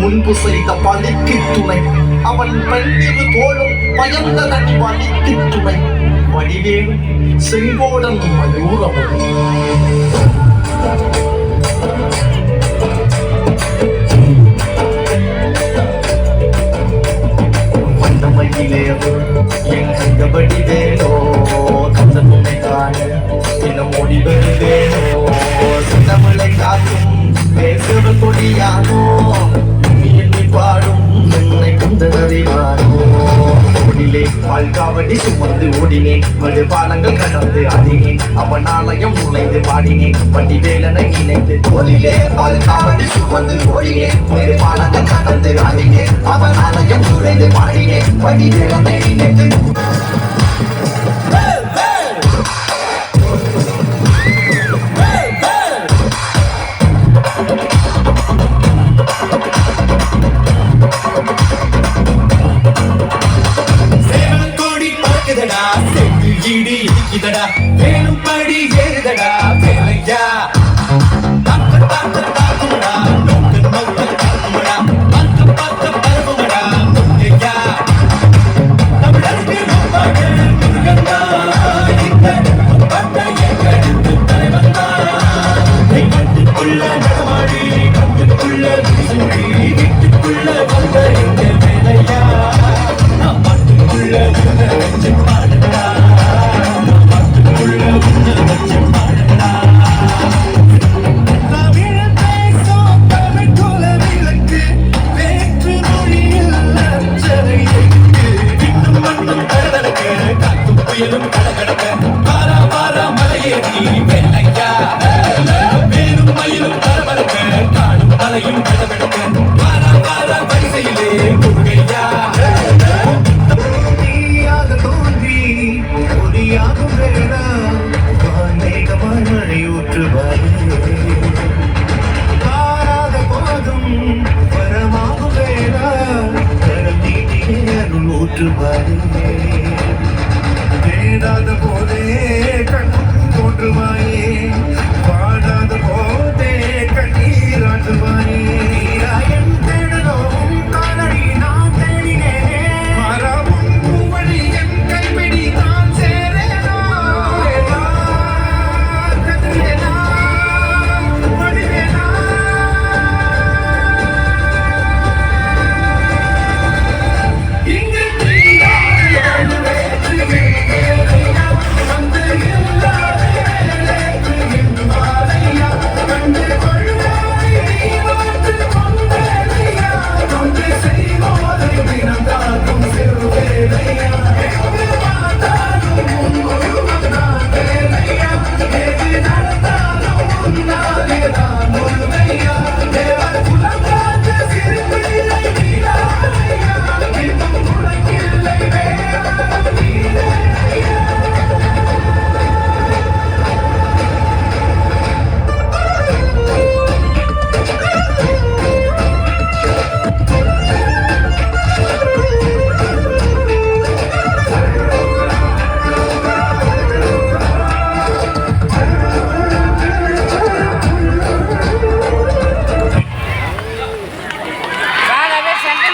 முன்பு செய்த பழிக்கு துணை அவன் பெண்ணிரு தோளும் பயந்ததன் வலிக்கு துணை வடிவேல் செங்கோடன் மயூரமும் வந்தமையிலேயோ எங்க வடிவேலோ தந்த துணை காண தினம் ஓடி வருவேனோ சின்னமலை காக்கும் பேசுவ கொடியானோ எண்ணி பாடும் என்னை குந்தனறிவானோ ஓடிலே வாழ்காவடி சுமந்து ஓடினேன் வடு பாலங்கள் கடந்து ஆடினேன் அவன் ஆலயம் நுழைந்து பாடினேன் வடிவேலனை நினைத்து ஓடிலே வாழ்காவடி சுமந்து ஓடினேன் வடு பாலங்கள் கடந்து ஆடினேன் அவன் ஆலயம் நுழைந்து பாடினேன் வடிவேலனை நினைத்து இதடா வேணும் படி ஏறுதடா வேலையா தாக்க தாக்க தாக்குமடா நோக்க நோக்க தாக்குமடா பார்க்க பார்க்க பரவுமடா முத்தையா தமிழருக்கு நோப்பாக முருகந்தா இந்த பட்டை எங்கெடுத்து தலைவந்தா கட்டுக்குள்ள நடமாடி கட்டுக்குள்ள விசும்பி வீட்டுக்குள்ள வந்த எங்க வேலையா நான் பாட்டுக்குள்ள வச்சு பாடுடா மலையும்